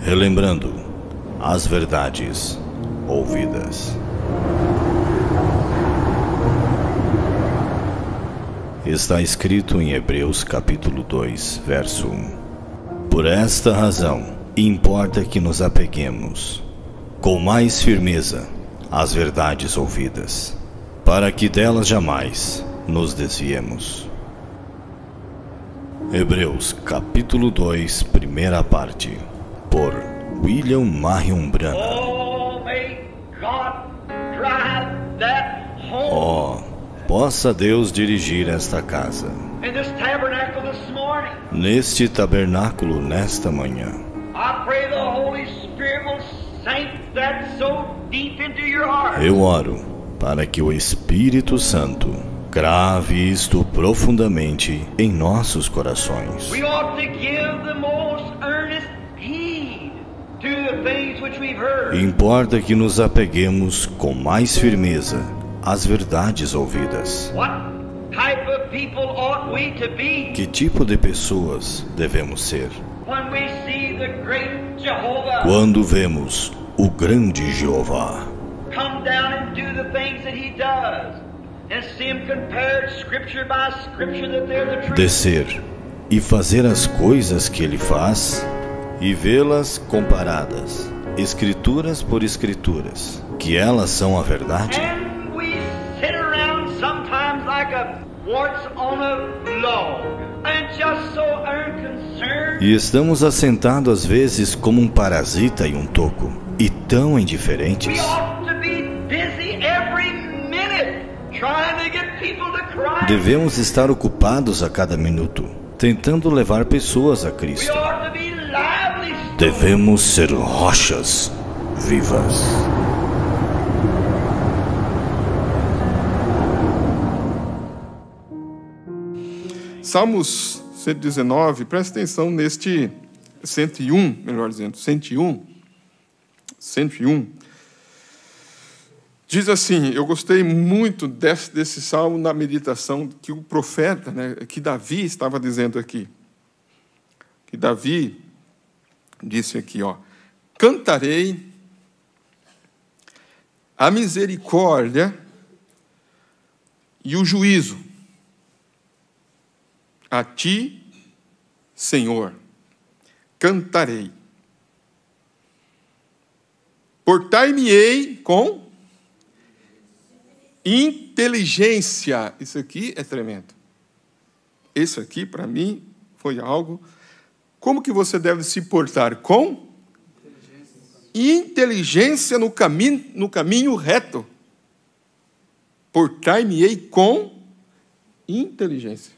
relembrando as verdades ouvidas. Está escrito em Hebreus capítulo 2, verso 1. Por esta razão, importa que nos apeguemos com mais firmeza às verdades ouvidas, para que delas jamais nos desviemos. Hebreus capítulo 2, primeira parte, por William Marion Branham. Possa Deus dirigir esta casa, neste tabernáculo nesta manhã. Eu oro para que o Espírito Santo grave isto profundamente em nossos corações. Importa que nos apeguemos com mais firmeza às verdades ouvidas. Que tipo de pessoas devemos ser? Quando vemos o grande Jeová descer e fazer as coisas que ele faz e vê-las comparadas, escrituras por escrituras, que elas são a verdade. E estamos assentados às vezes como um parasita em um toco, e tão indiferentes. Devemos estar ocupados a cada minuto, tentando levar pessoas a Cristo. Devemos ser rochas vivas. Salmos 119, presta atenção neste 101, melhor dizendo, 101. Diz assim, eu gostei muito desse salmo na meditação que o profeta, que Davi estava dizendo aqui. Que Davi disse aqui, cantarei a misericórdia e o juízo a ti, Senhor, cantarei. Portar-me-ei com inteligência. Isso aqui é tremendo. Isso aqui, para mim, foi algo... Como que você deve se portar? Com inteligência no caminho reto. Portar-me-ei com inteligência.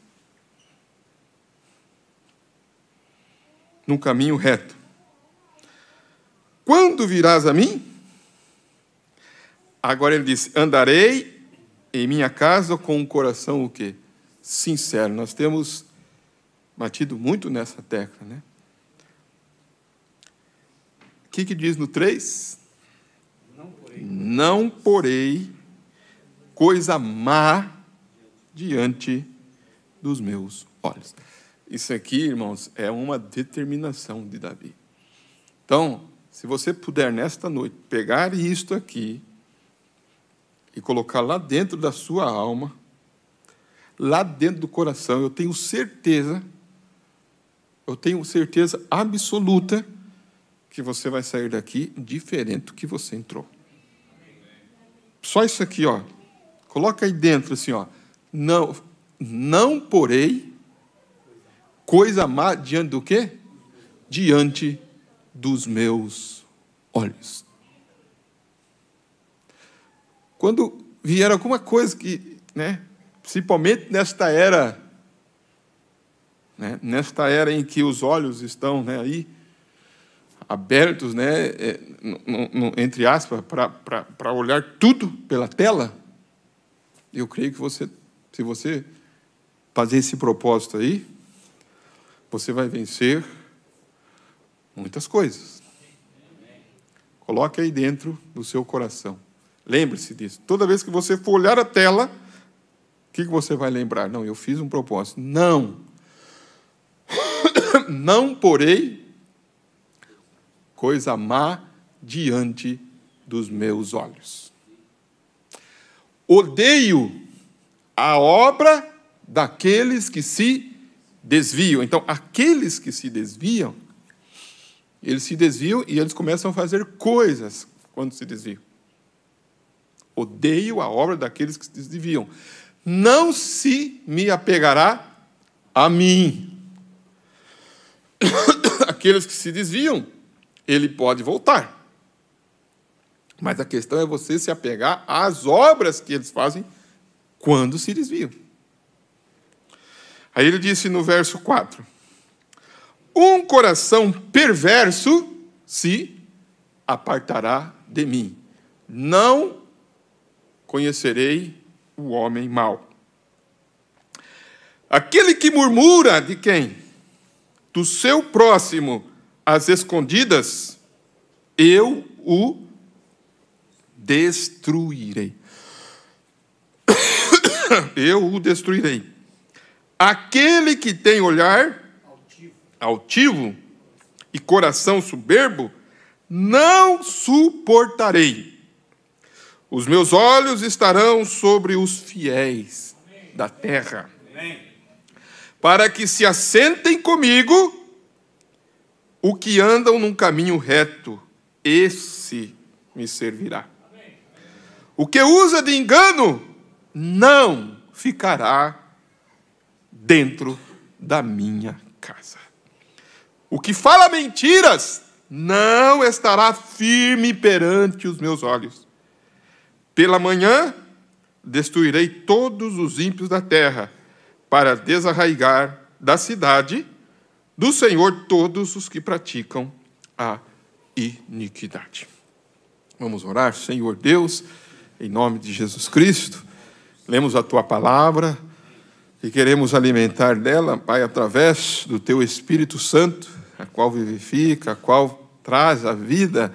No caminho reto. Quando virás a mim? Agora ele diz, andarei em minha casa com um coração o quê? Sincero. Nós temos batido muito nessa tecla, né? O que diz no 3? Não porei coisa má diante dos meus olhos. Isso aqui, irmãos, é uma determinação de Davi. Então, se você puder, nesta noite, pegar isto aqui e colocar lá dentro da sua alma, lá dentro do coração, eu tenho certeza absoluta que você vai sair daqui diferente do que você entrou. Só isso aqui, coloca aí dentro assim, não porei coisa má diante do quê? Diante dos meus olhos. Quando vier alguma coisa que, principalmente nesta era, nesta era em que os olhos estão aí abertos, entre aspas, para olhar tudo pela tela, eu creio que se você fazer esse propósito aí, você vai vencer muitas coisas. Coloque aí dentro do seu coração. Lembre-se disso. Toda vez que você for olhar a tela, o que você vai lembrar? Não, eu fiz um propósito. Não porei coisa má diante dos meus olhos. Odeio a obra daqueles que se desviam. Então, aqueles que se desviam, eles se desviam e eles começam a fazer coisas quando se desviam. Odeio a obra daqueles que se desviam. Não se me apegará a mim. Aqueles que se desviam, ele pode voltar. Mas a questão é você se apegar às obras que eles fazem quando se desviam. Aí ele disse no verso 4: um coração perverso se apartará de mim. Não conhecerei o homem mau. Aquele que murmura de quem? Do seu próximo às escondidas, eu o destruirei. Eu o destruirei. Aquele que tem olhar altivo e coração soberbo, não suportarei. Os meus olhos estarão sobre os fiéis da terra, para que se assentem comigo o que andam num caminho reto, esse me servirá. O que usa de engano não ficará dentro da minha casa. O que fala mentiras não estará firme perante os meus olhos. Pela manhã destruirei todos os ímpios da terra, para desarraigar da cidade do Senhor todos os que praticam a iniquidade. Vamos orar. Senhor Deus, em nome de Jesus Cristo, lemos a Tua palavra e queremos alimentar dela, Pai, através do Teu Espírito Santo, a qual vivifica, a qual traz a vida.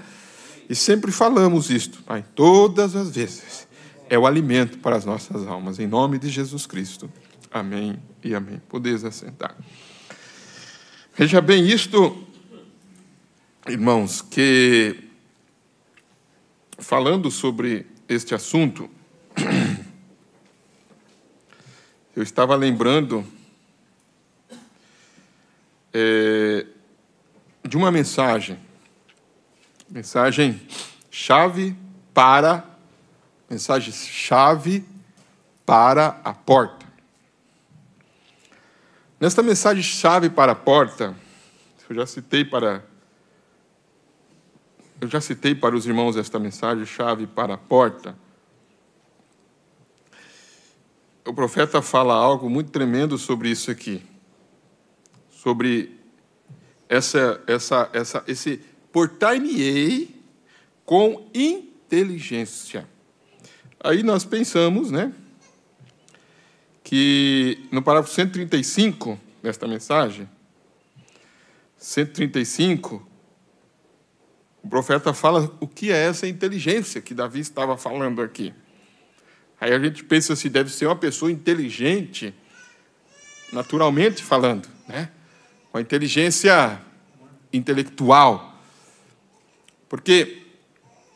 E sempre falamos isto, Pai, todas as vezes. É o alimento para as nossas almas. Em nome de Jesus Cristo. Amém e amém. Podeis assentar. Veja bem isto, irmãos, que falando sobre este assunto, eu estava lembrando de uma mensagem chave para a porta. Nesta mensagem chave para a porta, eu já citei para os irmãos esta mensagem chave para a porta. O profeta fala algo muito tremendo sobre isso aqui, sobre esse portar-me-ei com inteligência. Aí nós pensamos, né, que no parágrafo 135 desta mensagem, 135, o profeta fala o que é essa inteligência que Davi estava falando aqui. Aí a gente pensa se deve ser uma pessoa inteligente, naturalmente falando, né? Uma inteligência intelectual. Porque,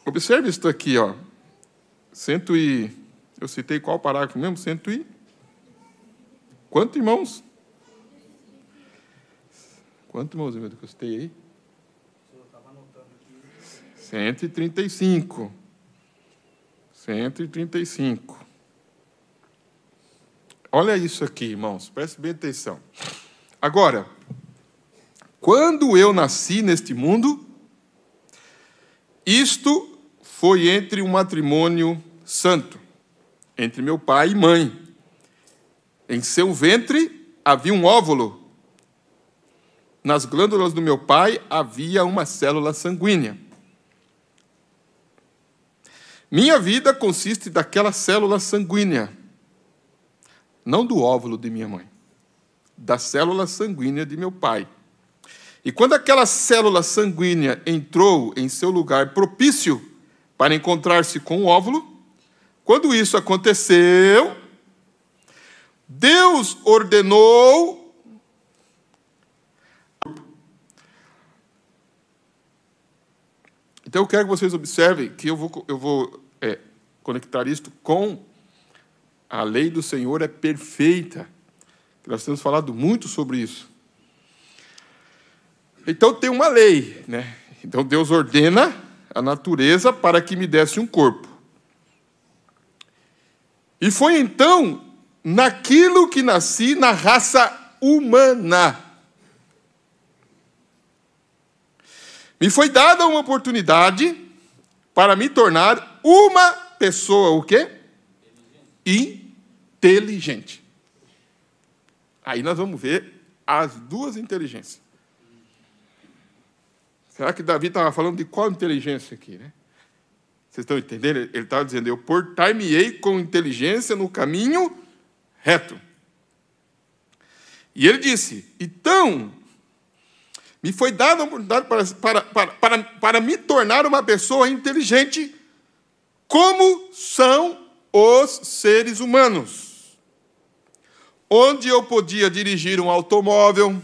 observe isso aqui, ó. Eu citei qual parágrafo mesmo? Quanto, irmãos? Quanto, irmãos, que eu citei aí? 135. 135. Olha isso aqui, irmãos. Preste bem atenção. Agora, quando eu nasci neste mundo, isto foi entre um matrimônio santo, entre meu pai e mãe. Em seu ventre havia um óvulo. Nas glândulas do meu pai havia uma célula sanguínea. Minha vida consiste daquela célula sanguínea, não do óvulo de minha mãe, da célula sanguínea de meu pai. E quando aquela célula sanguínea entrou em seu lugar propício para encontrar-se com o óvulo, quando isso aconteceu, Deus ordenou Então, eu quero que vocês observem que eu vou conectar isto com a lei do Senhor é perfeita. Nós temos falado muito sobre isso. Então, tem uma lei, né? Então, Deus ordena a natureza para que me desse um corpo. E foi, então, naquilo que nasci, na raça humana. Me foi dada uma oportunidade para me tornar uma pessoa, o quê? Inteligente. Aí nós vamos ver as duas inteligências. Será que Davi estava falando de qual inteligência aqui, né? Vocês estão entendendo? Ele estava dizendo, eu portar-me-ei com inteligência no caminho reto. E ele disse, então, me foi dada a oportunidade para me tornar uma pessoa inteligente, como são os seres humanos. Onde eu podia dirigir um automóvel,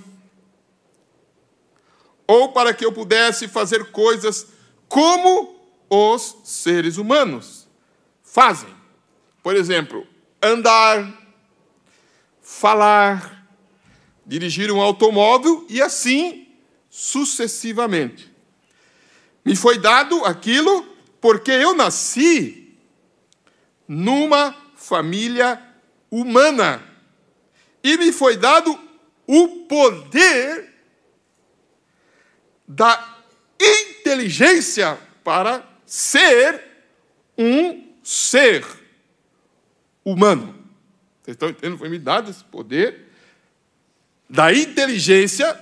ou para que eu pudesse fazer coisas como os seres humanos fazem. Por exemplo, andar, falar, dirigir um automóvel e assim sucessivamente. Me foi dado aquilo porque eu nasci numa família humana e me foi dado o poder da inteligência para ser um ser humano. Vocês estão entendendo? Foi me dado esse poder da inteligência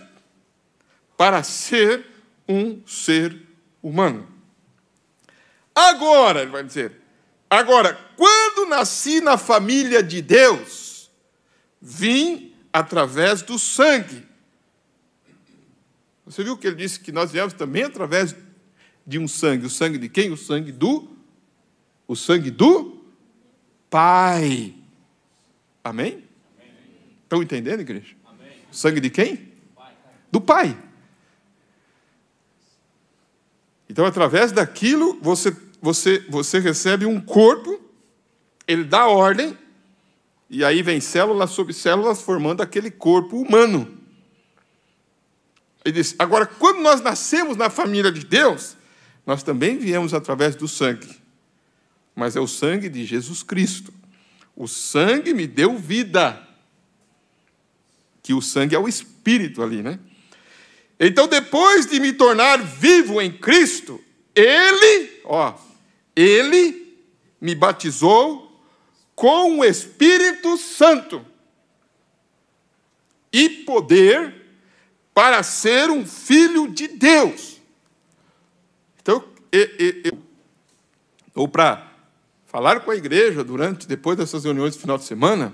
para ser um ser humano. Agora, ele vai dizer, agora, quando nasci na família de Deus, vim através do sangue. Você viu que ele disse que nós viemos também através de um sangue. O sangue de quem? O sangue do Pai. Amém? Estão entendendo, igreja? Amém. O sangue de quem? Do Pai. Então, através daquilo, você recebe um corpo, ele dá ordem, e aí vem células sobre células formando aquele corpo humano. Ele diz, agora, quando nós nascemos na família de Deus, nós também viemos através do sangue. Mas é o sangue de Jesus Cristo. O sangue me deu vida. Que o sangue é o Espírito ali, né? Então, depois de me tornar vivo em Cristo, Ele me batizou com o Espírito Santo e poder para ser um filho de Deus. Então, ou para falar com a igreja depois dessas reuniões de final de semana,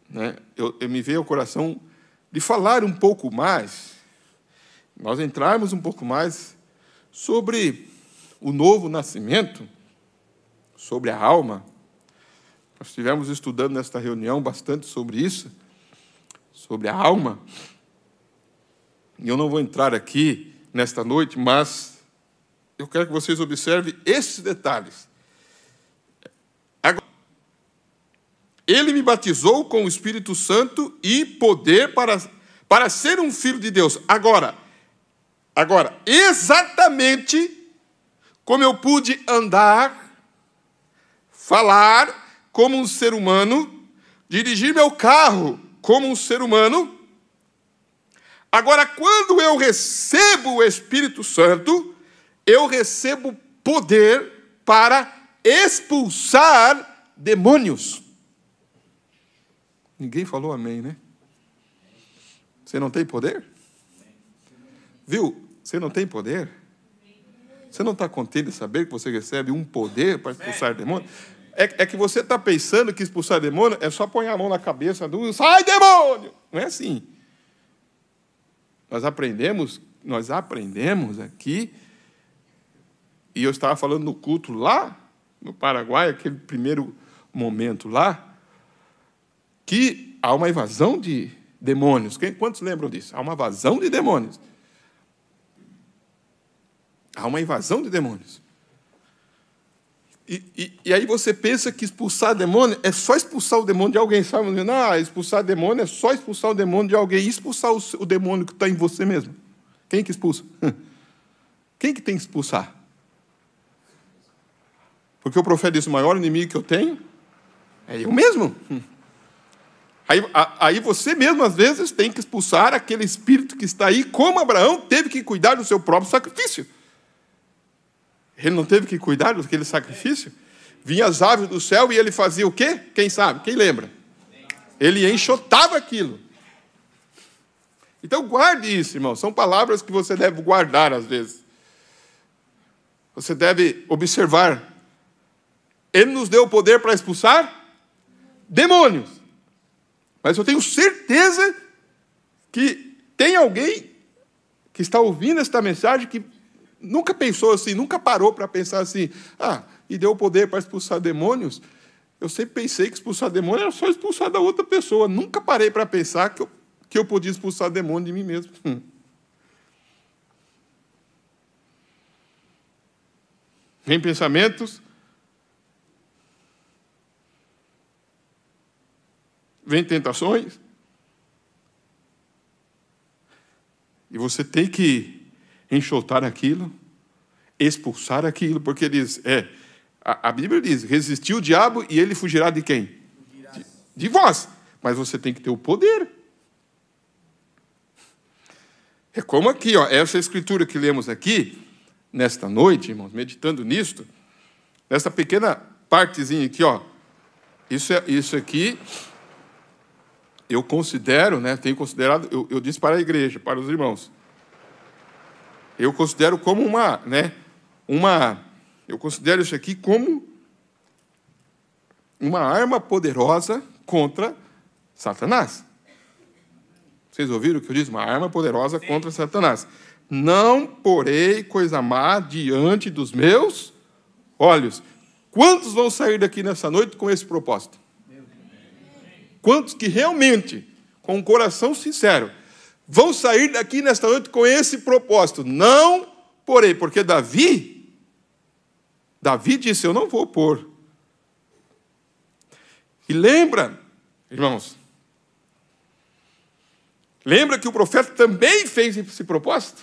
né, eu me veio ao coração de falar um pouco mais, nós entrarmos um pouco mais sobre o novo nascimento, sobre a alma. Nós estivemos estudando nesta reunião bastante sobre isso, sobre a alma. E eu não vou entrar aqui nesta noite, mas eu quero que vocês observem esses detalhes. Agora, ele me batizou com o Espírito Santo e poder para ser um filho de Deus. Agora, exatamente como eu pude andar, falar como um ser humano, dirigir meu carro como um ser humano. Agora, quando eu recebo o Espírito Santo, eu recebo poder para expulsar demônios. Ninguém falou amém, né? Você não tem poder? Viu? Você não tem poder? Você não está contente de saber que você recebe um poder para expulsar demônio? É que você está pensando que expulsar demônio é só pôr a mão na cabeça do... Sai, demônio! Não é assim. Nós aprendemos aqui, e eu estava falando no culto lá, no Paraguai, aquele primeiro momento lá, que há uma invasão de demônios. Quantos lembram disso? Há uma invasão de demônios. Há uma invasão de demônios. E aí você pensa que expulsar demônio é só expulsar o demônio de alguém, sabe? Não, expulsar demônio é só expulsar o demônio de alguém e expulsar o demônio que está em você mesmo. Quem que expulsa? Quem que tem que expulsar? Porque o profeta diz, o maior inimigo que eu tenho é eu mesmo. Aí você mesmo, às vezes, tem que expulsar aquele espírito que está aí, como Abraão teve que cuidar do seu próprio sacrifício. Ele não teve que cuidar daquele sacrifício? Vinha as aves do céu e ele fazia o quê? Quem sabe? Quem lembra? Ele enxotava aquilo. Então guarde isso, irmão. São palavras que você deve guardar às vezes. Você deve observar. Ele nos deu o poder para expulsar demônios. Mas eu tenho certeza que tem alguém que está ouvindo esta mensagem que nunca pensou assim, nunca parou para pensar assim, e deu o poder para expulsar demônios. Eu sempre pensei que expulsar demônio era só expulsar da outra pessoa. Nunca parei para pensar que eu podia expulsar demônio de mim mesmo. Vem pensamentos, vem tentações, e você tem que enxotar aquilo, expulsar aquilo, porque diz, a Bíblia diz, resistir o diabo e ele fugirá de quem? De vós. Mas você tem que ter o poder. É como aqui, essa escritura que lemos aqui, nesta noite, irmãos, meditando nisto, nessa pequena partezinha aqui, isso aqui, eu considero, tenho considerado, eu disse para a igreja, para os irmãos, eu considero como eu considero isso aqui como uma arma poderosa contra Satanás. Vocês ouviram o que eu disse? Uma arma poderosa contra Satanás. Não porei coisa má diante dos meus olhos. Quantos vão sair daqui nessa noite com esse propósito? Quantos que realmente, com um coração sincero, vão sair daqui nesta noite com esse propósito? Não porei, porque Davi disse, eu não vou pôr. E lembra, irmãos, lembra que o profeta também fez esse propósito?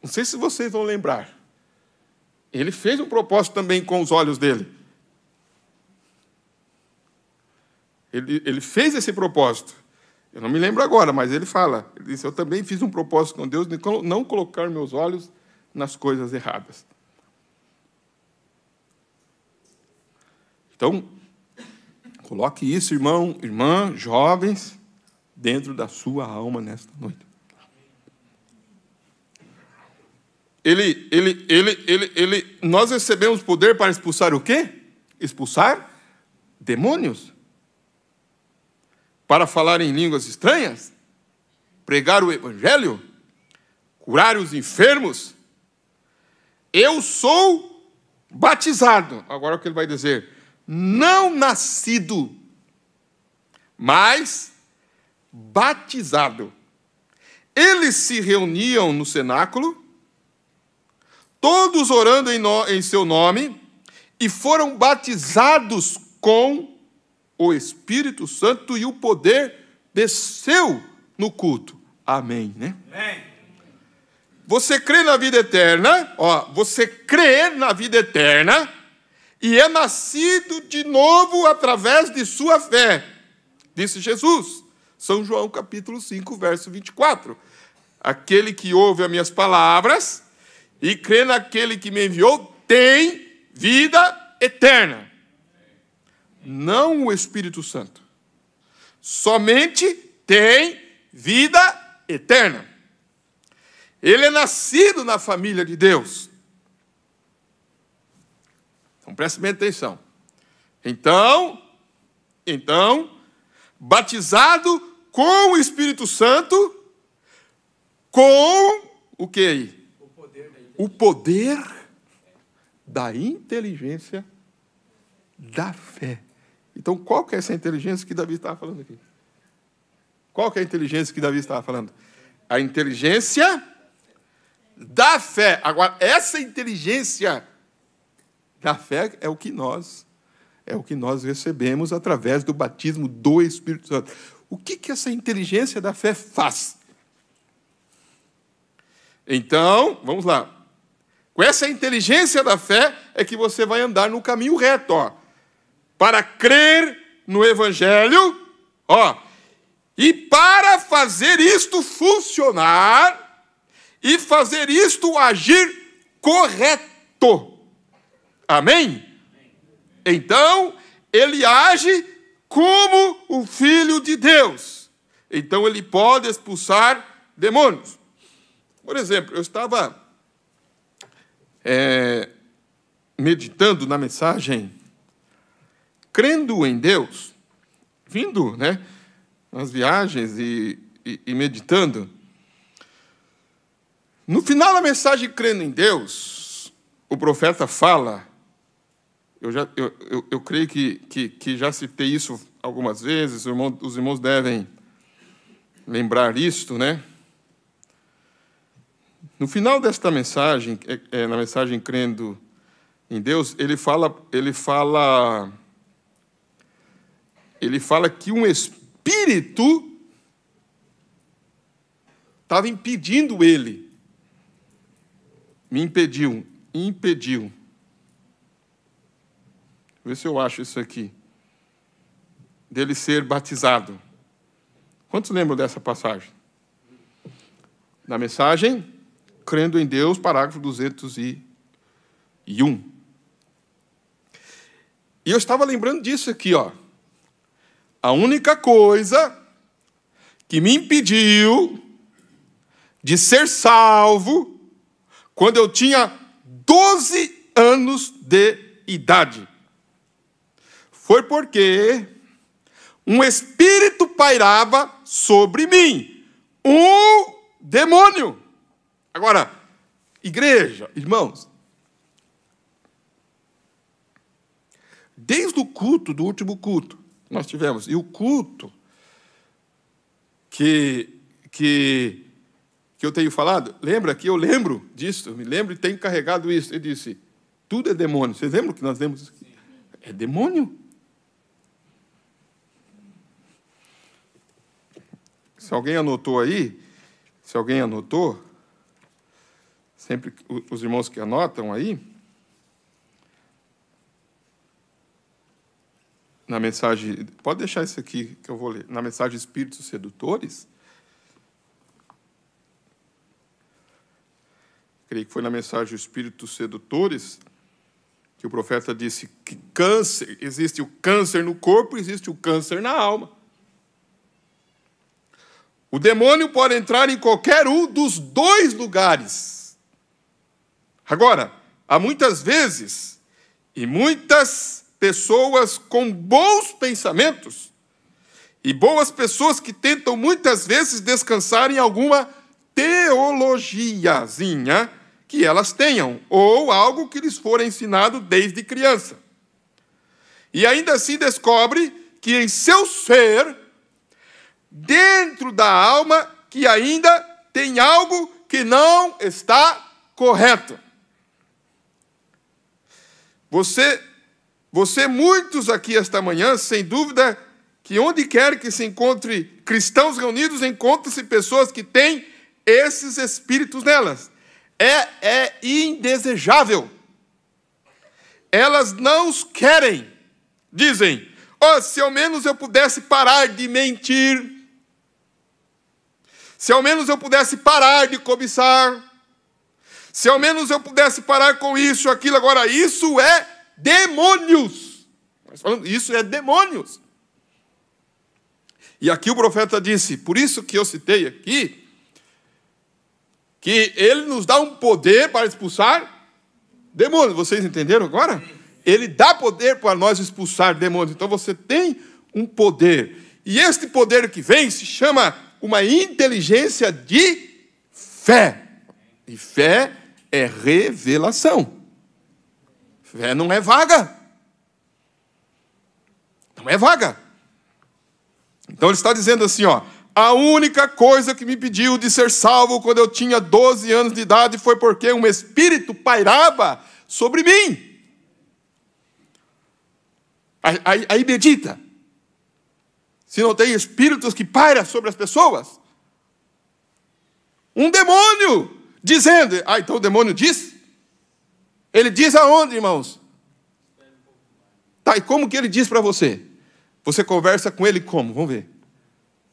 Não sei se vocês vão lembrar. Ele fez um propósito também com os olhos dele. Ele fez esse propósito. Eu não me lembro agora, mas ele fala. Ele disse, eu também fiz um propósito com Deus de não colocar meus olhos nas coisas erradas. Então, coloque isso, irmão, irmã, jovens, dentro da sua alma nesta noite. Nós recebemos poder para expulsar o quê? Expulsar demônios. Para falar em línguas estranhas, pregar o evangelho, curar os enfermos. Eu sou batizado. Agora o que ele vai dizer? Não nascido, mas batizado. Eles se reuniam no cenáculo, todos orando em seu nome, e foram batizados com o Espírito Santo, e o poder desceu no culto. Amém, né? Amém. Você crê na vida eterna, você crê na vida eterna, e é nascido de novo através de sua fé, disse Jesus. São João capítulo 5, verso 24. Aquele que ouve as minhas palavras e crê naquele que me enviou tem vida eterna. Não o Espírito Santo. Somente tem vida eterna. Ele é nascido na família de Deus. Então, preste bem atenção. Então, batizado com o Espírito Santo, com o que aí? O poder da inteligência da fé. Então, qual que é essa inteligência que Davi estava falando aqui? Qual que é a inteligência que Davi estava falando? A inteligência da fé. Agora, essa inteligência da fé é o que nós recebemos através do batismo do Espírito Santo. O que essa inteligência da fé faz? Então, vamos lá. Com essa inteligência da fé é que você vai andar no caminho reto, ó, para crer no Evangelho, ó, e para fazer isto funcionar e fazer isto agir correto. Amém? Então, ele age como o Filho de Deus. Então, ele pode expulsar demônios. Por exemplo, eu estava meditando na mensagem crendo em Deus, vindo, né, nas viagens e meditando. No final da mensagem crendo em Deus, o profeta fala, eu creio que já citei isso algumas vezes, os irmãos devem lembrar isto, né? No final desta mensagem, na mensagem crendo em Deus, ele fala que um espírito estava impedindo ele. Me impediu. Vê se eu acho isso aqui. Dele ser batizado. Quantos lembram dessa passagem? Na mensagem, crendo em Deus, parágrafo 201. E eu estava lembrando disso aqui, ó. A única coisa que me impediu de ser salvo quando eu tinha 12 anos de idade foi porque um espírito pairava sobre mim, um demônio. Agora, igreja, irmãos, desde o culto, do último culto, nós tivemos, e o culto que eu tenho falado, lembra que eu lembro disso, me lembro e tenho carregado isso. Ele disse, tudo é demônio. Vocês lembram que nós lemos? É demônio. Se alguém anotou aí, sempre os irmãos que anotam aí, na mensagem, pode deixar isso aqui que eu vou ler, na mensagem Espíritos Sedutores, creio que foi na mensagem Espíritos Sedutores, que o profeta disse que câncer, existe o câncer no corpo, existe o câncer na alma. O demônio pode entrar em qualquer um dos dois lugares. Agora, há muitas vezes, e muitas pessoas com bons pensamentos, e boas pessoas que tentam muitas vezes descansar em alguma teologiazinha que elas tenham, ou algo que lhes for ensinado desde criança. E ainda assim descobre que em seu ser, dentro da alma, que ainda tem algo que não está correto. Você, muitos aqui esta manhã, sem dúvida, que onde quer que se encontre cristãos reunidos, encontra-se pessoas que têm esses espíritos nelas. É indesejável. Elas não os querem. Dizem, se ao menos eu pudesse parar de mentir, se ao menos eu pudesse parar de cobiçar, se ao menos eu pudesse parar com isso, aquilo. Agora, isso é demônios. Isso é demônios. E aqui o profeta disse, por isso que eu citei aqui, que ele nos dá um poder para expulsar demônios. Vocês entenderam agora? Ele dá poder para nós expulsar demônios. Então você tem um poder. E este poder que vem se chama uma inteligência de fé. E fé é revelação. Fé não é vaga. Não é vaga. Então ele está dizendo assim, a única coisa que me impediu de ser salvo quando eu tinha 12 anos de idade foi porque um espírito pairava sobre mim. Aí medita. Se não tem espíritos que pairam sobre as pessoas. Um demônio dizendo. Então o demônio diz? Ele diz aonde, irmãos? Tá, e como que ele diz para você? Você conversa com ele como? Vamos ver.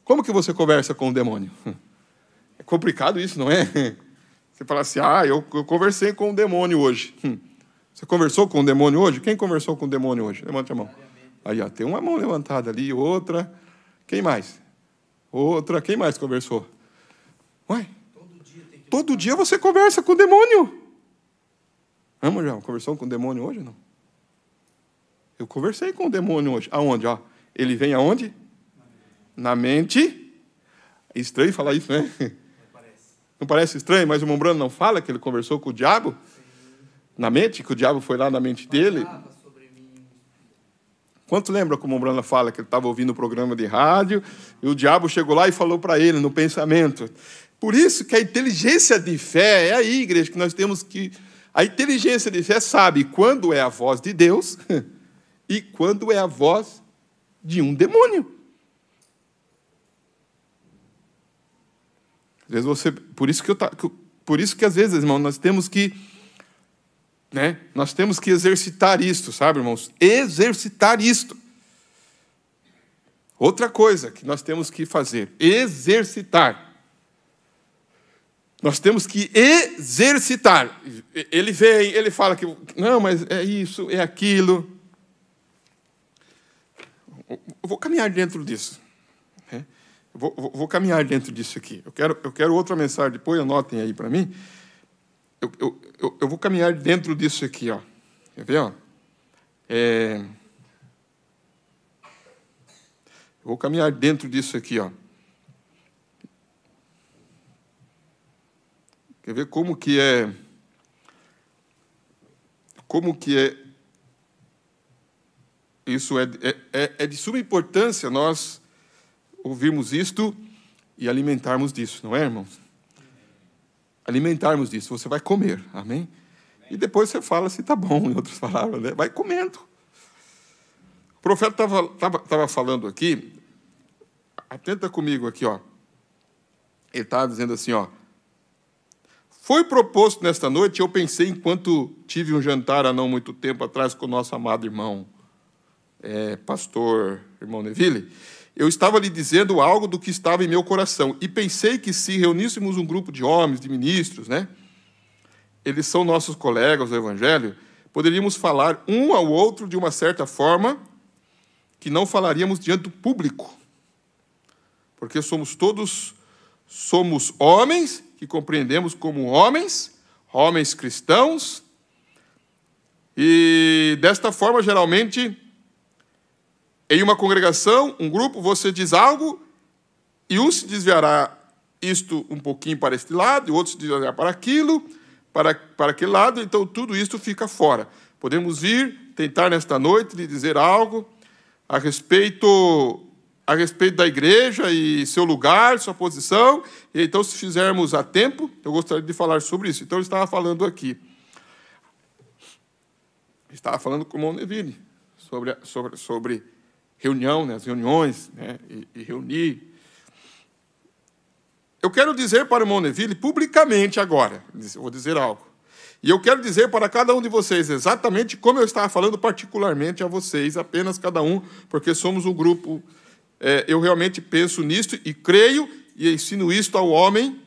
Como que você conversa com o demônio? É complicado isso, não é? Você fala assim, eu conversei com o demônio hoje. Você conversou com o demônio hoje? Quem conversou com o demônio hoje? Levante a mão. Aí, tem uma mão levantada ali, outra. Quem mais? Outra. Quem mais conversou? Ué? Todo dia você conversa com o demônio. Vamos, já conversou com o demônio hoje ou não? Eu conversei com o demônio hoje. Aonde? Ele vem aonde? Na mente. É estranho falar isso, né? Não parece estranho, mas o Mombrano não fala que ele conversou com o diabo? Sim. Na mente, que o diabo foi lá na mente dele? Quanto lembra que o Mombrano fala que ele estava ouvindo o programa de rádio e o diabo chegou lá e falou para ele no pensamento? Por isso que a inteligência de fé é aí, igreja, que nós temos que... A inteligência de fé sabe quando é a voz de Deus e quando é a voz de um demônio. Às vezes você... Por isso que às vezes, irmão, nós temos que... Nós temos que exercitar isto, sabe, irmãos? Exercitar isto. Outra coisa que nós temos que fazer, exercitar. Nós temos que exercitar. Ele vem, ele fala que, não, mas é isso, é aquilo. Eu vou caminhar dentro disso. Vou caminhar dentro disso aqui. Eu quero outra mensagem, depois anotem aí para mim. Eu vou caminhar dentro disso aqui, ó. Quer ver, ó? Eu vou caminhar dentro disso aqui, ó. Quer ver como que é? Como que é? Isso é de suma importância nós ouvirmos isto e alimentarmos disso, não é, irmãos? Alimentarmos disso, você vai comer, amém? E depois você fala se está bom, em outras palavras, né? Vai comendo. O profeta estava falando aqui, atenta comigo aqui, ó. Ele estava dizendo assim, ó. Foi proposto nesta noite, eu pensei enquanto tive um jantar há não muito tempo atrás com o nosso amado irmão, pastor irmão Neville, eu estava lhe dizendo algo do que estava em meu coração. E pensei que se reuníssemos um grupo de homens, de ministros, né? Eles são nossos colegas do Evangelho, poderíamos falar um ao outro de uma certa forma que não falaríamos diante do público. Porque somos homens que compreendemos como homens cristãos, e desta forma, geralmente... Em uma congregação, um grupo, você diz algo, e um se desviará isto um pouquinho para este lado, e o outro se desviará para aquilo, para aquele lado, então tudo isto fica fora. Podemos tentar nesta noite lhe dizer algo a respeito da igreja e seu lugar, sua posição, e então, se fizermos a tempo, eu gostaria de falar sobre isso. Então, ele estava falando aqui. Estava falando com o irmão Neville sobre reunião, né, as reuniões, né, e reunir. Eu quero dizer para o irmão Neville, publicamente agora, vou dizer algo. E eu quero dizer para cada um de vocês exatamente como eu estava falando particularmente a vocês, apenas cada um, porque somos um grupo. Eu realmente penso nisto e creio e ensino isto ao homem.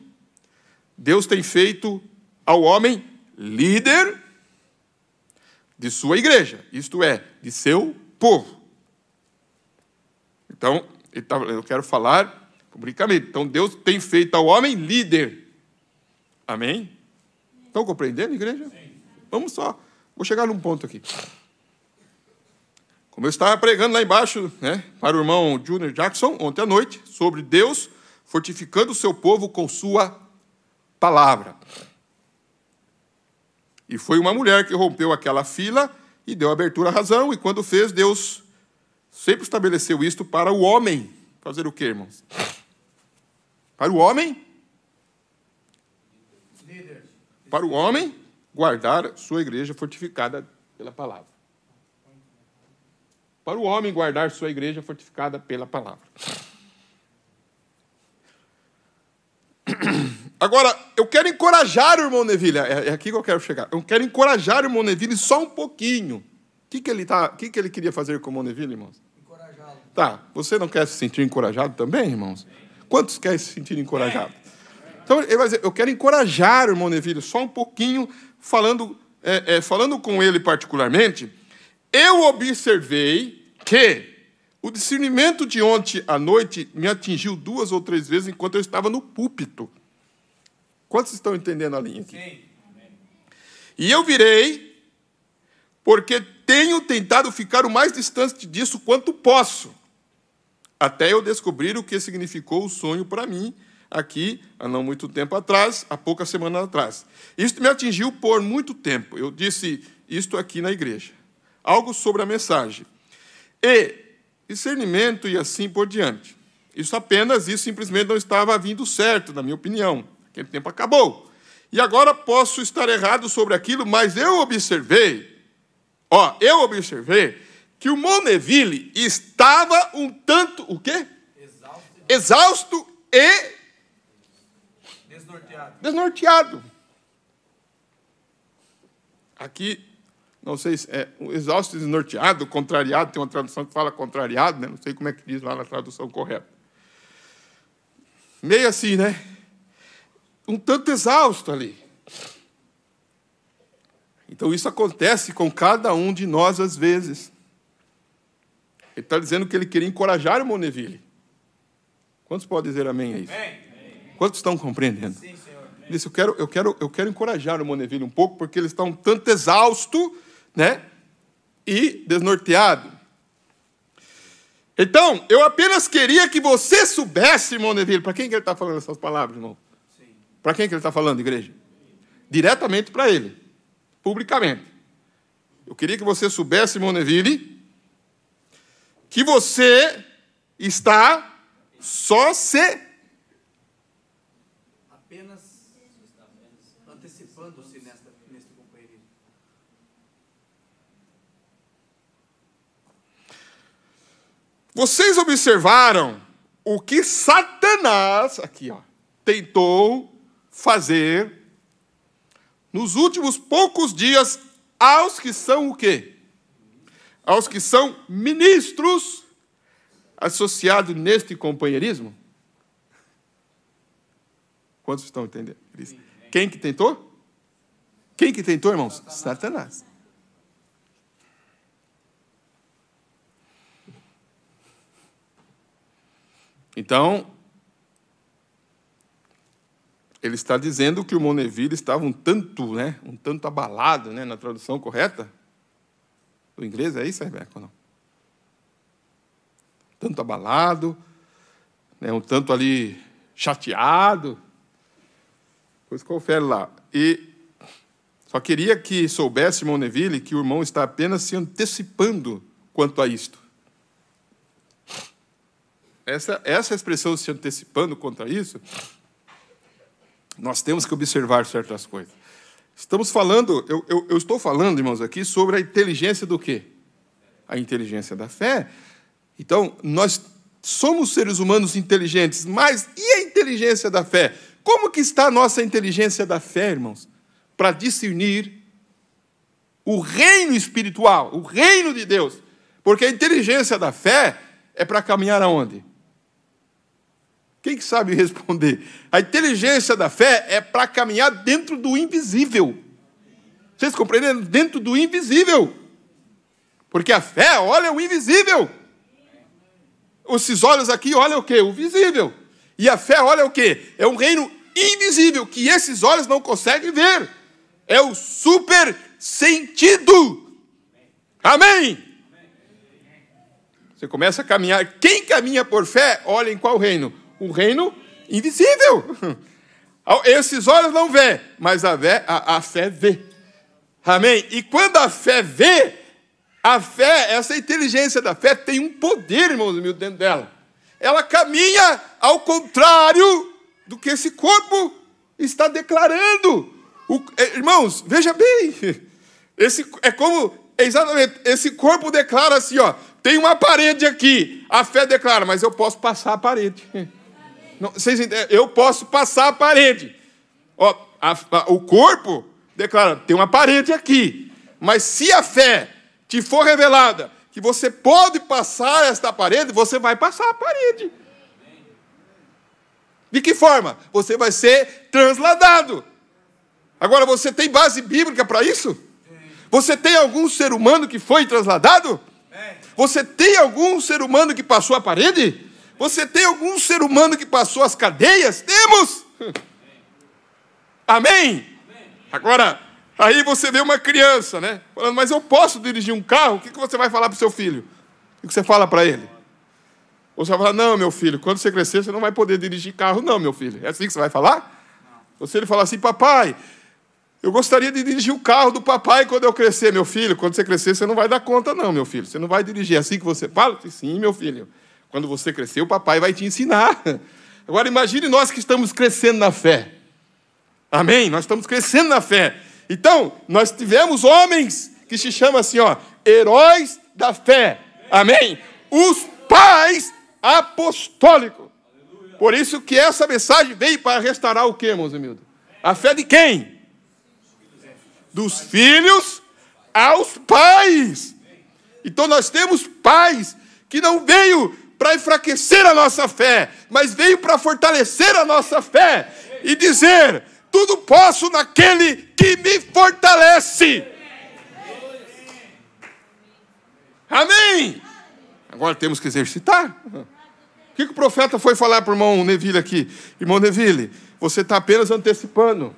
Deus tem feito ao homem líder de sua igreja, isto é, de seu povo. Então, eu quero falar publicamente. Então, Deus tem feito ao homem líder. Amém? Estão compreendendo, igreja? Sim. Vamos só. Vou chegar num ponto aqui. Como eu estava pregando lá embaixo, né, para o irmão Junior Jackson, ontem à noite, sobre Deus fortificando o seu povo com sua palavra. E foi uma mulher que rompeu aquela fila e deu abertura à razão, e quando fez, Deus sempre estabeleceu isto para o homem. Fazer o quê, irmãos? Para o homem? Para o homem guardar sua igreja fortificada pela palavra. Para o homem guardar sua igreja fortificada pela palavra. Agora, eu quero encorajar o irmão Neville. É aqui que eu quero chegar. Eu quero encorajar o irmão Neville só um pouquinho. O que ele queria fazer com o irmão Neville, irmãos? Encorajá-lo. Tá, você não quer se sentir encorajado também, irmãos? Quantos querem se sentir encorajados? Então, ele vai dizer, eu quero encorajar o irmão Neville só um pouquinho, falando com ele particularmente. Eu observei que o discernimento de ontem à noite me atingiu 2 ou 3 vezes enquanto eu estava no púlpito. Quantos estão entendendo a linha aqui? Sim. E eu virei, porque tenho tentado ficar o mais distante disso quanto posso, até eu descobrir o que significou o sonho para mim, aqui, há não muito tempo atrás, há poucas semanas atrás. Isso me atingiu por muito tempo. Eu disse isto aqui na igreja. Algo sobre a mensagem. E discernimento e assim por diante. Isso simplesmente não estava vindo certo, na minha opinião. Aquele tempo acabou. E agora posso estar errado sobre aquilo, mas eu observei que o irmão Neville estava um tanto, o quê? Exausto e desnorteado. Aqui, não sei se é exausto e desnorteado, contrariado, tem uma tradução que fala contrariado, né? Não sei como é que diz lá na tradução correta. Meio assim, né? Um tanto exausto ali. Então, isso acontece com cada um de nós às vezes. Ele está dizendo que ele queria encorajar o irmão Neville. Quantos podem dizer amém a isso? Amém. Quantos estão compreendendo? Sim, Senhor. Ele disse, eu quero encorajar o irmão Neville um pouco, porque ele está um tanto exausto, né? E desnorteado. Então, eu apenas queria que você soubesse, irmão Neville, para quem que ele está falando essas palavras, irmão? Para quem que ele está falando, igreja? Diretamente para ele, publicamente. Eu queria que você soubesse, irmão Neville, que você está só apenas antecipando-se neste companheirismo. Vocês observaram o que Satanás, aqui, tentou fazer nos últimos poucos dias aos que são o quê? Aos que são ministros associados neste companheirismo? Quantos estão entendendo? Quem que tentou? Quem que tentou, irmãos? Satanás. Então, ele está dizendo que o irmão Neville estava um tanto abalado, né, na tradução correta do inglês, é isso, Rebeca, ou não? Tanto abalado, né, um tanto ali chateado. Pois confere lá. E só queria que soubesse, irmão Neville, que o irmão está apenas se antecipando quanto a isto. Essa expressão se antecipando quanto a isso, nós temos que observar certas coisas. Estamos falando, eu estou falando, irmãos, aqui sobre a inteligência do quê? A inteligência da fé. Então, nós somos seres humanos inteligentes, mas e a inteligência da fé? Como que está a nossa inteligência da fé, irmãos? Para discernir o reino espiritual, o reino de Deus. Porque a inteligência da fé é para caminhar aonde? Quem que sabe responder? A inteligência da fé é para caminhar dentro do invisível. Vocês compreenderam? Dentro do invisível. Porque a fé olha o invisível. Esses olhos aqui olham o quê? O visível. E a fé olha o quê? É um reino invisível, que esses olhos não conseguem ver. É o super sentido. Amém? Você começa a caminhar. Quem caminha por fé, olha em qual reino? O reino invisível. Esses olhos não vê, mas a fé vê. Amém? E quando a fé vê, essa inteligência da fé tem um poder, irmãos meus, dentro dela. Ela caminha ao contrário do que esse corpo está declarando. Irmãos, veja bem. Exatamente, esse corpo declara assim, ó, tem uma parede aqui. A fé declara, mas eu posso passar a parede. Não, vocês entendem? Eu posso passar a parede. Ó, o corpo declara, tem uma parede aqui. Mas se a fé te for revelada que você pode passar esta parede, você vai passar a parede. De que forma? Você vai ser transladado. Agora, você tem base bíblica para isso? Você tem algum ser humano que foi transladado? Você tem algum ser humano que passou a parede? Você tem algum ser humano que passou as cadeias? Temos! Amém? Agora, aí você vê uma criança, né? Falando, mas eu posso dirigir um carro? O que você vai falar para o seu filho? O que você fala para ele? Ou você vai falar, não, meu filho, quando você crescer, você não vai poder dirigir carro, não, meu filho. É assim que você vai falar? Ou se ele falar assim, papai, eu gostaria de dirigir o carro do papai quando eu crescer, meu filho. Quando você crescer, você não vai dar conta, não, meu filho. Você não vai dirigir. É assim que você fala? Sim, meu filho. Quando você crescer, o papai vai te ensinar. Agora, imagine nós que estamos crescendo na fé. Amém? Nós estamos crescendo na fé. Então, nós tivemos homens que se chamam assim, ó, heróis da fé. Amém? Os pais apostólicos. Por isso que essa mensagem veio para restaurar o quê, irmãos humildes? A fé de quem? Dos filhos aos pais. Então nós temos pais que não veio para enfraquecer a nossa fé, mas veio para fortalecer a nossa fé e dizer, tudo posso naquele que me fortalece. Amém? Agora temos que exercitar. O que o profeta foi falar para o irmão Neville aqui? Irmão Neville, você está apenas antecipando.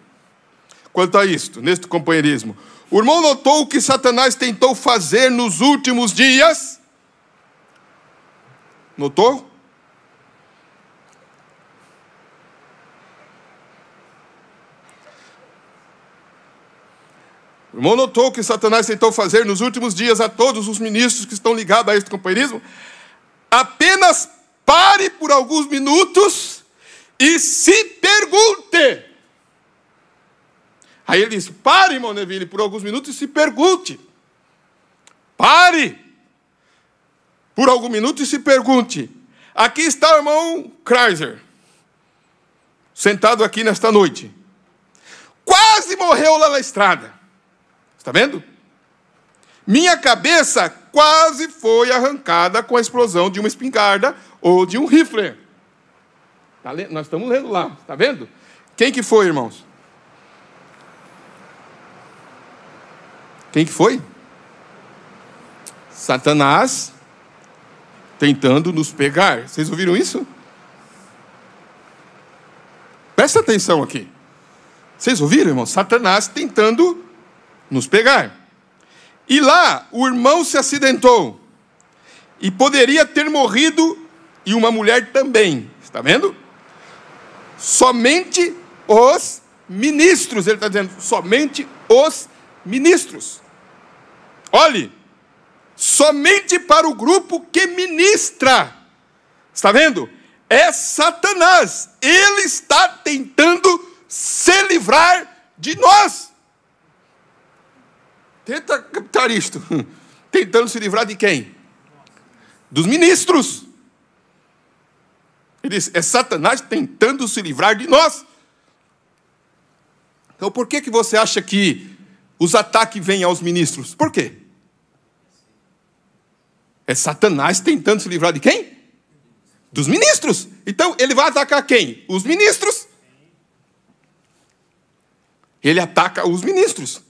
Quanto a isto, neste companheirismo. O irmão notou o que Satanás tentou fazer nos últimos dias? Notou? O irmão notou o que Satanás tentou fazer nos últimos dias a todos os ministros que estão ligados a este companheirismo? Apenas pare por alguns minutos e se pergunte. Aí ele disse, pare, irmão Neville, por alguns minutos e se pergunte. Pare por algum minuto e se pergunte. Aqui está o irmão Kreiser, sentado aqui nesta noite. Quase morreu lá na estrada. Está vendo? Minha cabeça quase foi arrancada com a explosão de uma espingarda ou de um rifle. Nós estamos lendo lá, está vendo? Quem que foi, irmãos? Quem que foi? Satanás tentando nos pegar. Vocês ouviram isso? Presta atenção aqui. Vocês ouviram, irmão? Satanás tentando nos pegar. E lá, o irmão se acidentou. E poderia ter morrido, e uma mulher também. Está vendo? Somente os ministros. Ele está dizendo, somente os ministros. Olhe, somente para o grupo que ministra. Está vendo? É Satanás. Ele está tentando se livrar de nós. Tenta captar isto. Tentando se livrar de quem? Dos ministros. Ele diz, é Satanás tentando se livrar de nós. Então por que você acha que os ataques vêm aos ministros? Por quê? É Satanás tentando se livrar de quem? Dos ministros. Então, ele vai atacar quem? Os ministros. Ele ataca os ministros.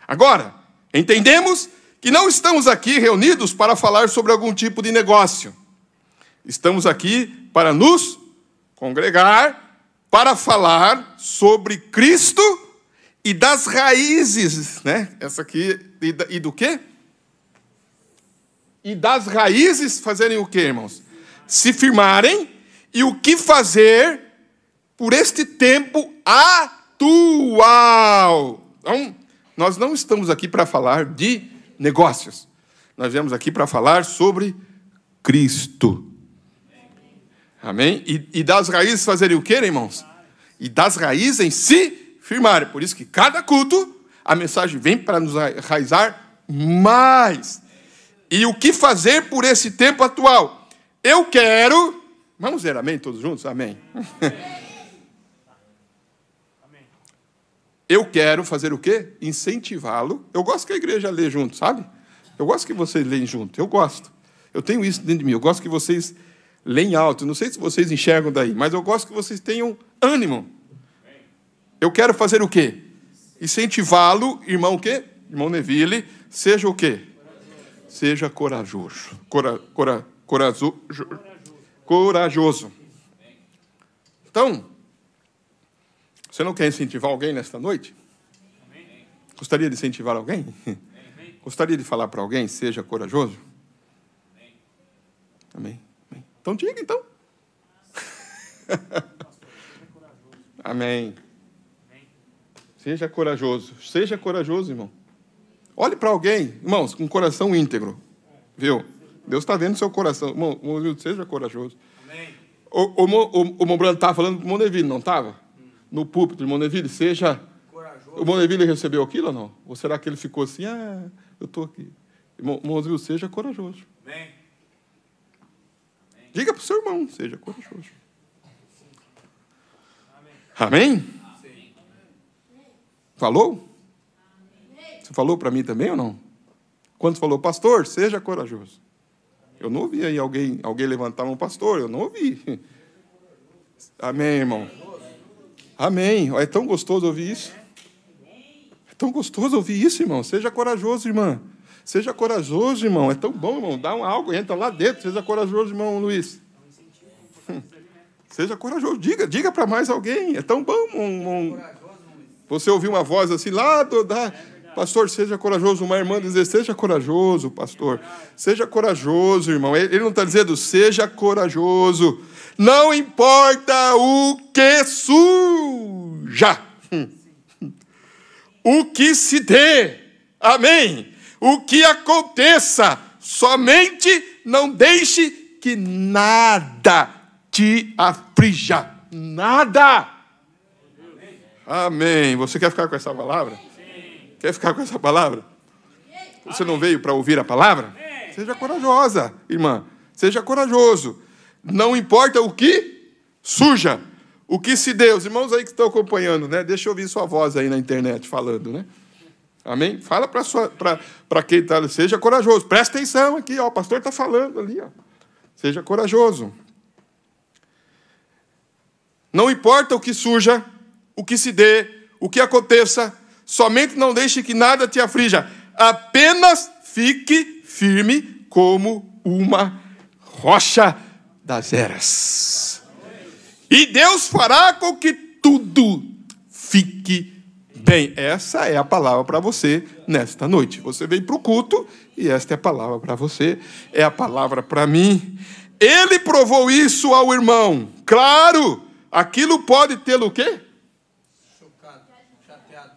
Agora, entendemos que não estamos aqui reunidos para falar sobre algum tipo de negócio. Estamos aqui para nos congregar, para falar sobre Cristo e das raízes, né? Essa aqui, e do quê? E das raízes fazerem o quê, irmãos? Se firmarem, e o que fazer por este tempo atual. Então, nós não estamos aqui para falar de negócios. Nós viemos aqui para falar sobre Cristo. Amém? E das raízes fazerem o quê, irmãos? E das raízes em se firmarem. Por isso que cada culto, a mensagem vem para nos enraizar mais. E o que fazer por esse tempo atual? Eu quero... Vamos dizer amém todos juntos? Amém. Eu quero fazer o quê? Incentivá-lo. Eu gosto que a igreja lê junto, sabe? Eu gosto que vocês leem junto. Eu gosto. Eu tenho isso dentro de mim. Eu gosto que vocês leem alto. Não sei se vocês enxergam daí, mas eu gosto que vocês tenham ânimo. Eu quero fazer o quê? Incentivá-lo, irmão o quê? Irmão Neville, seja o quê? Seja corajoso. Corajoso. Então, você não quer incentivar alguém nesta noite? Gostaria de incentivar alguém? Gostaria de falar para alguém, seja corajoso? Amém. Amém. Então diga, então. Amém. Seja corajoso. Seja corajoso, irmão. Olhe para alguém, irmãos, com um coração íntegro. Viu? Deus está vendo o seu coração. Irmão, seja corajoso. Amém. O Mombrando estava falando para o Moneville, não estava? No púlpito de Moneville, seja... Corajoso. O Moneville recebeu aquilo ou não? Ou será que ele ficou assim, eu estou aqui. Moneville, seja corajoso. Amém. Diga para o seu irmão, seja corajoso. Amém? Sim. Falou? Você falou para mim também ou não? Quando falou, pastor, seja corajoso. Eu não ouvi aí alguém levantar um pastor, eu não ouvi. Amém, irmão. Amém. É tão gostoso ouvir isso. É tão gostoso ouvir isso, irmão. Seja corajoso, irmã. Seja corajoso, irmão. É tão bom, irmão. Dá um algo, entra lá dentro. Seja corajoso, irmão Luiz. Seja corajoso. Diga para mais alguém. É tão bom, irmão. Você ouviu uma voz assim lá pastor, seja corajoso. Uma irmã dizer, seja corajoso, pastor. Seja corajoso, irmão. Ele não está dizendo, seja corajoso. Não importa o que suja. O que se dê. Amém. O que aconteça. Somente não deixe que nada te aflija. Nada. Amém. Você quer ficar com essa palavra? Quer ficar com essa palavra? Você não veio para ouvir a palavra? Seja corajosa, irmã. Seja corajoso. Não importa o que suja, o que se dê. Os irmãos aí que estão acompanhando, né? Deixa eu ouvir sua voz aí na internet falando, né? Amém? Fala para quem está. Seja corajoso. Presta atenção aqui, ó. O pastor está falando ali, ó. Seja corajoso. Não importa o que suja, o que se dê, o que aconteça, somente não deixe que nada te aflija. Apenas fique firme como uma rocha das eras. E Deus fará com que tudo fique bem. Essa é a palavra para você nesta noite. Você veio para o culto e esta é a palavra para você. É a palavra para mim. Ele provou isso ao irmão. Claro, aquilo pode tê-lo o quê? Chocado, chateado.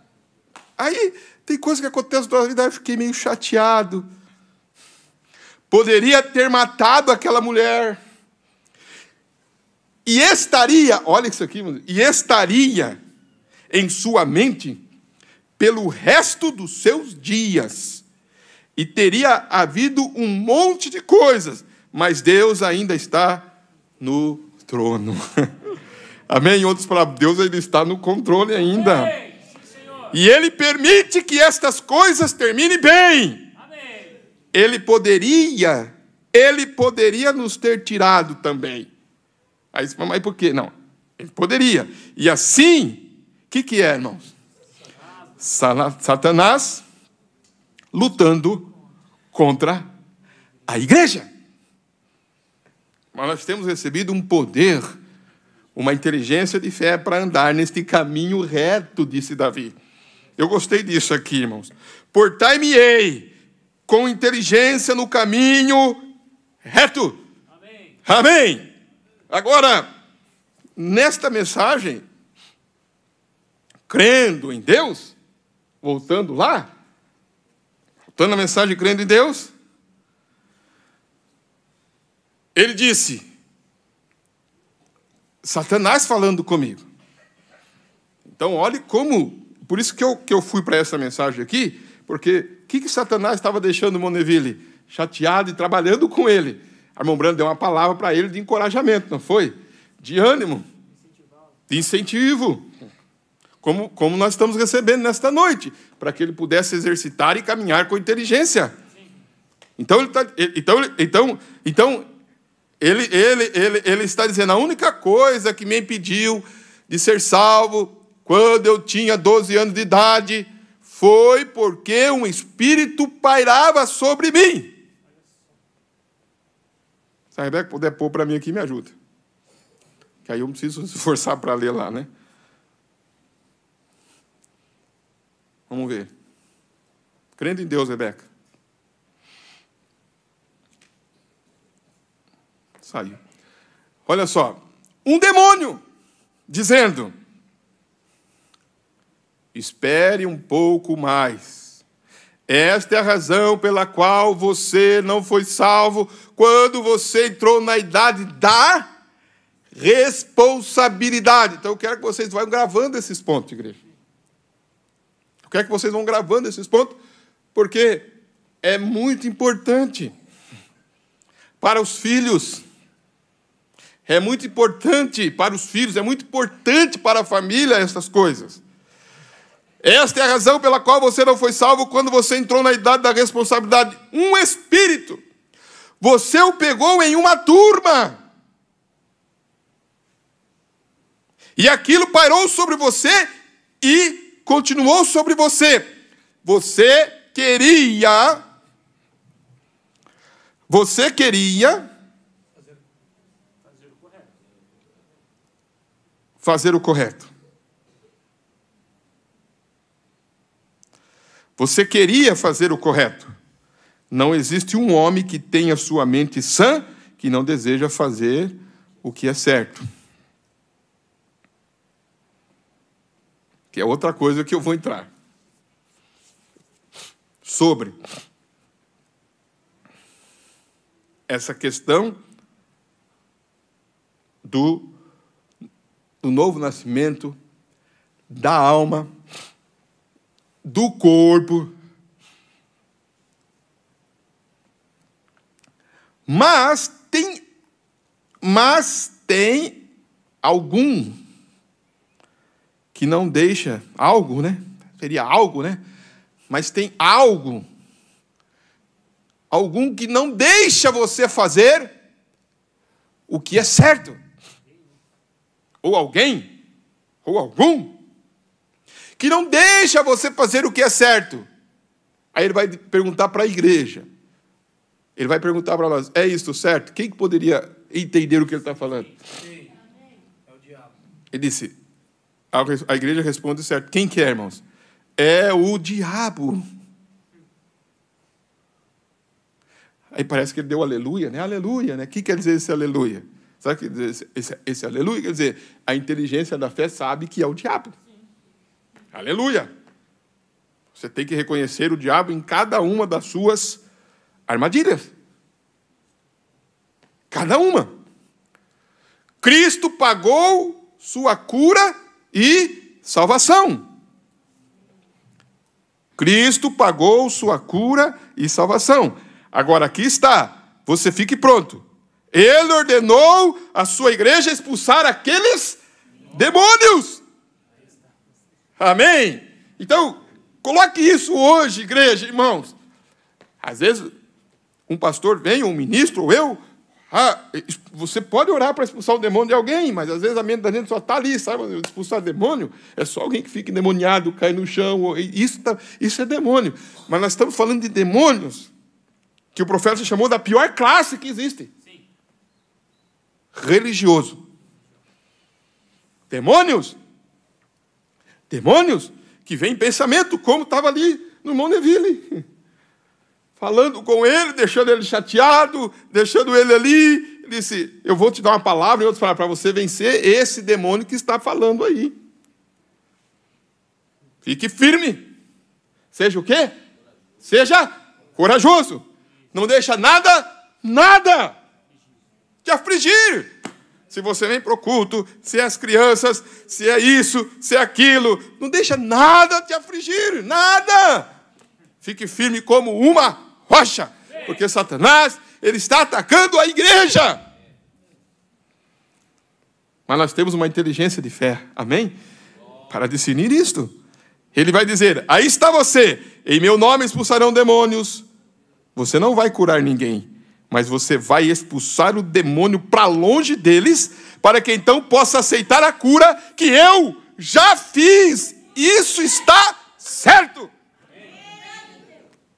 Aí tem coisa que acontece na vida, eu fiquei meio chateado. Poderia ter matado aquela mulher. E estaria, olha isso aqui, e estaria em sua mente pelo resto dos seus dias. E teria havido um monte de coisas, mas Deus ainda está no trono. Amém? Em outras palavras, Deus ainda está no controle ainda. E Ele permite que estas coisas terminem bem. Ele poderia nos ter tirado também. Aí você fala, mas por quê? Não, ele poderia. E assim, o que é, irmãos? Satanás lutando contra a igreja. Mas nós temos recebido um poder, uma inteligência de fé para andar neste caminho reto, disse Davi. Eu gostei disso aqui, irmãos. Portai-me-ei com inteligência no caminho reto. Amém. Amém. Agora, nesta mensagem, crendo em Deus, voltando à mensagem crendo em Deus, ele disse, Satanás falando comigo. Então, olhe como... Por isso que eu fui para essa mensagem aqui, porque o que Satanás estava deixando Moneville? Chateado e trabalhando com ele. A irmã Brando deu uma palavra para ele de encorajamento, não foi? De ânimo, de incentivo. Como nós estamos recebendo nesta noite, para que ele pudesse exercitar e caminhar com inteligência. Então, ele está dizendo, a única coisa que me impediu de ser salvo quando eu tinha 12 anos de idade foi porque um espírito pairava sobre mim. Se a Rebeca puder pôr para mim aqui, me ajuda. Que aí eu não preciso se esforçar para ler lá, né? Vamos ver. Crendo em Deus, Rebeca. Saiu. Olha só. Um demônio dizendo: espere um pouco mais. Esta é a razão pela qual você não foi salvo quando você entrou na idade da responsabilidade. Então eu quero que vocês vão gravando esses pontos, igreja. Eu quero que vocês vão gravando esses pontos, porque é muito importante para os filhos. É muito importante para os filhos, é muito importante para a família essas coisas. Esta é a razão pela qual você não foi salvo quando você entrou na idade da responsabilidade. Um espírito, você o pegou em uma turma. E aquilo pairou sobre você e continuou sobre você. Você queria fazer o correto. Você queria fazer o correto. Não existe um homem que tenha sua mente sã que não deseja fazer o que é certo. Que é outra coisa que eu vou entrar. Sobre essa questão do novo nascimento, da alma, do corpo. Mas tem algum que não deixa, algo, né? Seria algo, né? Mas tem algum que não deixa você fazer o que é certo. Ou alguém, ou algum, que não deixa você fazer o que é certo. Aí ele vai perguntar para a igreja. Ele vai perguntar para nós, é isso certo? Quem poderia entender o que ele está falando? Sim. É o diabo. Ele disse, a igreja responde certo. Quem que é, irmãos? É o diabo. Aí parece que ele deu aleluia, né? Aleluia, né? O que quer dizer esse aleluia? Sabe o que quer dizer esse aleluia? Quer dizer, a inteligência da fé sabe que é o diabo. Aleluia! Você tem que reconhecer o diabo em cada uma das suas armadilhas. Cada uma. Cristo pagou sua cura e salvação. Cristo pagou sua cura e salvação. Agora aqui está. Você fique pronto. Ele ordenou a sua igreja expulsar aqueles demônios. Amém? Então, coloque isso hoje, igreja, irmãos. Às vezes, um pastor vem, um ministro, ou eu, você pode orar para expulsar o demônio de alguém, mas às vezes a mente da gente só está ali, sabe? Expulsar demônio é só alguém que fica endemoniado, cai no chão, isso é demônio. Mas nós estamos falando de demônios que o profeta chamou da pior classe que existe. Sim. Religioso. Demônios que vem em pensamento, como estava ali no Moneville. Falando com ele, deixando ele chateado, deixando ele ali. Ele disse, eu vou te dar uma palavra, e outros falar para você vencer esse demônio que está falando aí. Fique firme. Seja o quê? Seja corajoso. Não deixa nada te afligir. se você vem para o culto, se é as crianças, se é isso, se é aquilo. Não deixa nada te afligir, nada. Fique firme como uma rocha, porque Satanás, ele está atacando a igreja. Mas nós temos uma inteligência de fé, amém? Para discernir isto. Ele vai dizer, aí está você, em meu nome expulsarão demônios. Você não vai curar ninguém, mas você vai expulsar o demônio para longe deles, para que então possa aceitar a cura que eu já fiz. Isso está certo.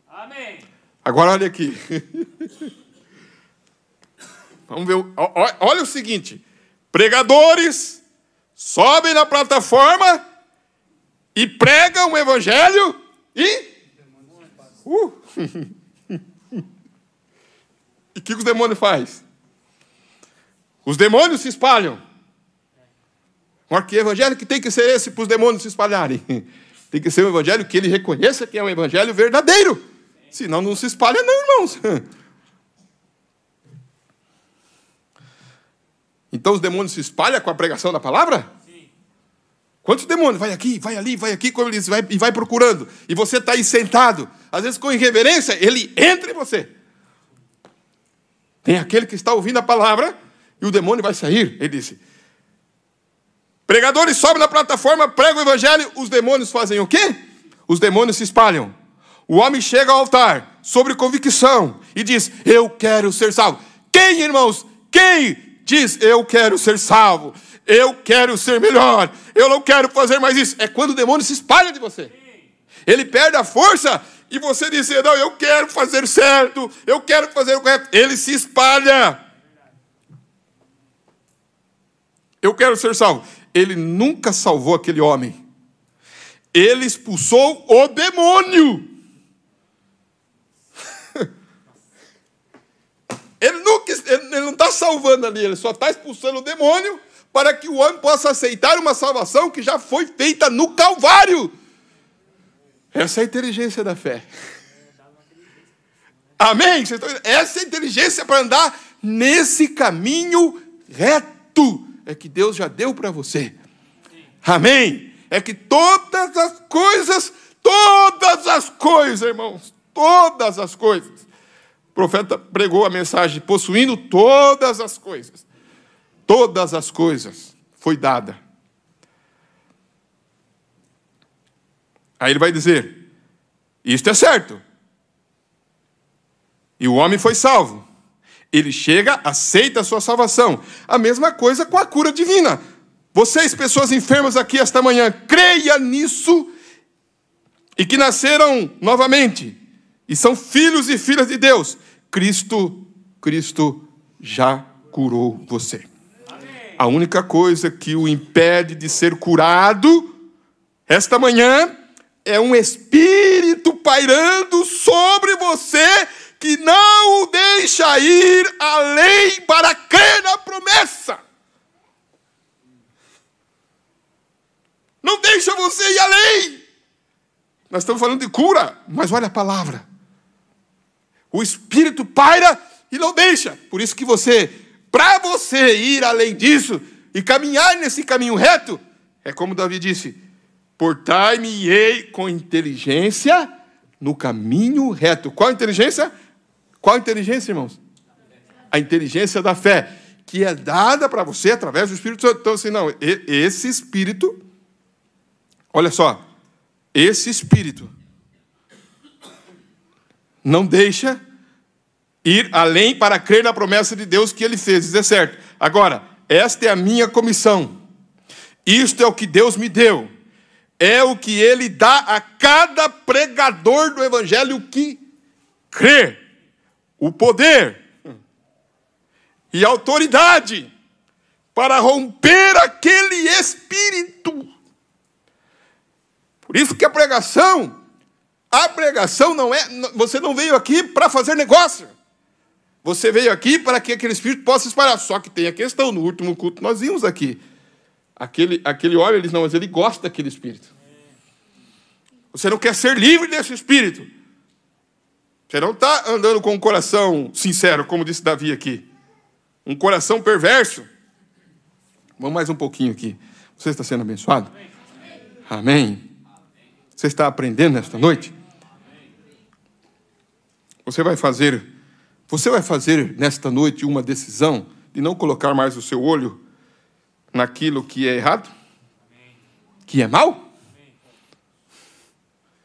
Amém. Agora olha aqui. Vamos ver. Olha o seguinte. Pregadores sobem na plataforma e pregam o evangelho e... E o que os demônios fazem? Os demônios se espalham. Agora, que evangelho que tem que ser esse para os demônios se espalharem? Tem que ser um evangelho que ele reconheça que é um evangelho verdadeiro. Senão não se espalha não, irmãos. Então os demônios se espalham com a pregação da palavra? Sim. Quantos demônios? Vai aqui, vai ali, vai aqui, e vai procurando. E você está aí sentado. Às vezes com irreverência, ele entra em você. Tem aquele que está ouvindo a palavra e o demônio vai sair. Ele disse, pregadores sobem na plataforma, pregam o evangelho, os demônios fazem o quê? Os demônios se espalham. O homem chega ao altar, sobre convicção, e diz, eu quero ser salvo. Quem, irmãos? Quem diz, eu quero ser salvo? Eu quero ser melhor. Eu não quero fazer mais isso. É quando o demônio se espalha de você. Ele perde a força e você diz, não, eu quero fazer certo, eu quero fazer o correto. Ele se espalha. Eu quero ser salvo. Ele nunca salvou aquele homem. Ele expulsou o demônio. Ele não está salvando ali, ele só está expulsando o demônio para que o homem possa aceitar uma salvação que já foi feita no Calvário. Essa é a inteligência da fé. Amém? Essa é a inteligência para andar nesse caminho reto. É que Deus já deu para você. Amém? É que todas as coisas, irmãos, todas as coisas. O profeta pregou a mensagem, possuindo todas as coisas. Todas as coisas foi dada. Aí ele vai dizer, isto é certo. E o homem foi salvo. Ele chega, aceita a sua salvação. A mesma coisa com a cura divina. Vocês, pessoas enfermas aqui esta manhã, creia nisso e que nasceram novamente e são filhos e filhas de Deus. Cristo já curou você. Amém. A única coisa que o impede de ser curado esta manhã é um espírito pairando sobre você que não o deixa ir além para crer na promessa. Não deixa você ir além. Nós estamos falando de cura, mas olha a palavra. O espírito paira e não deixa. Por isso que para você ir além disso e caminhar nesse caminho reto, é como Davi disse, portai-me-ei com inteligência no caminho reto. Qual inteligência? Qual inteligência, irmãos? A inteligência da fé, que é dada para você através do Espírito Santo. Então, assim, não, esse Espírito, olha só, esse Espírito não deixa ir além para crer na promessa de Deus que Ele fez. Isso é certo. Agora, esta é a minha comissão. Isto é o que Deus me deu. É o que Ele dá a cada pregador do Evangelho que crê. O poder e a autoridade para romper aquele espírito. Por isso que a pregação não é... Você não veio aqui para fazer negócio. Você veio aqui para que aquele espírito possa espalhar. Só que tem a questão, no último culto nós vimos aqui. Aquele homem, mas ele gosta daquele espírito. Você não quer ser livre desse espírito. Você não está andando com um coração sincero, como disse Davi aqui. Um coração perverso. Vamos mais um pouquinho aqui. Você está sendo abençoado? Amém. Você está aprendendo nesta noite? Você vai fazer nesta noite uma decisão de não colocar mais o seu olho naquilo que é errado? Que é mal?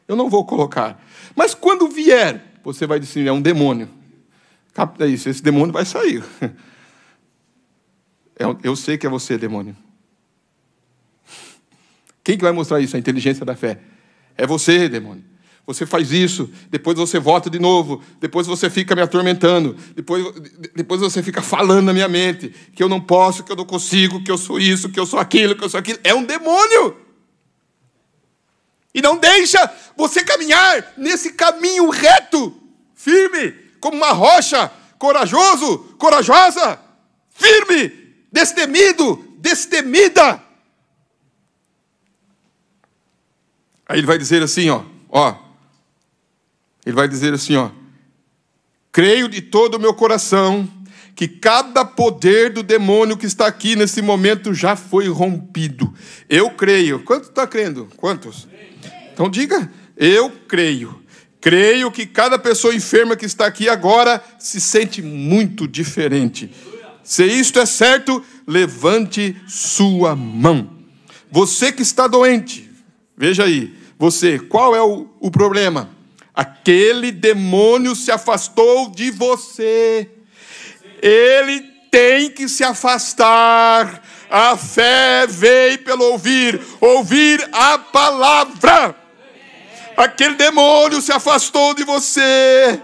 Eu não vou colocar. Mas quando vier, você vai dizer, é um demônio. Capta isso, esse demônio vai sair. Eu sei que é você, demônio. Quem que vai mostrar isso? A inteligência da fé. É você, demônio. Você faz isso, depois você volta de novo, depois você fica me atormentando, depois você fica falando na minha mente que eu não posso, que eu não consigo, que eu sou isso, que eu sou aquilo, que eu sou aquilo. É um demônio. E não deixa você caminhar nesse caminho reto, firme, como uma rocha, corajoso, corajosa, firme, destemido, destemida. Aí ele vai dizer assim, ele vai dizer assim, creio de todo o meu coração que cada poder do demônio que está aqui nesse momento já foi rompido. Eu creio. Quantos está crendo? Quantos? Então diga, eu creio. Creio que cada pessoa enferma que está aqui agora se sente muito diferente. Se isto é certo, levante sua mão. Você que está doente, veja aí, você, qual é o problema? Aquele demônio se afastou de você. Ele tem que se afastar. A fé veio pelo ouvir a palavra. Aquele demônio se afastou de você.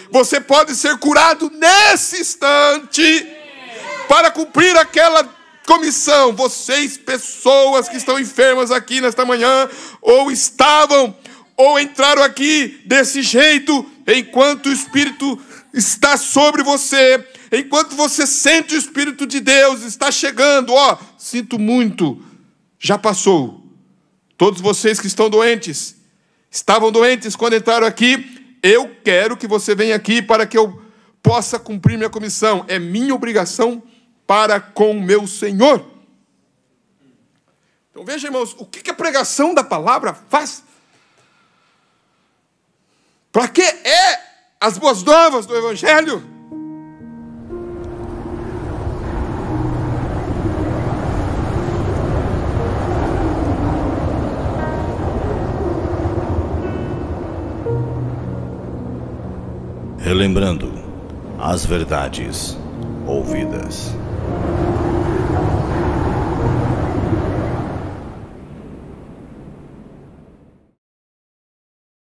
Você pode ser curado nesse instante para cumprir aquela comissão. Vocês, pessoas que estão enfermas aqui nesta manhã, ou estavam, ou entraram aqui desse jeito, enquanto o Espírito está sobre você, enquanto você sente o Espírito de Deus, está chegando, sinto muito, já passou. Todos vocês que estão doentes, estavam doentes quando entraram aqui, eu quero que você venha aqui para que eu possa cumprir minha comissão. É minha obrigação para com o meu Senhor. Então veja, irmãos, o que a pregação da palavra faz? Para que é as boas novas do Evangelho? Relembrando as verdades ouvidas.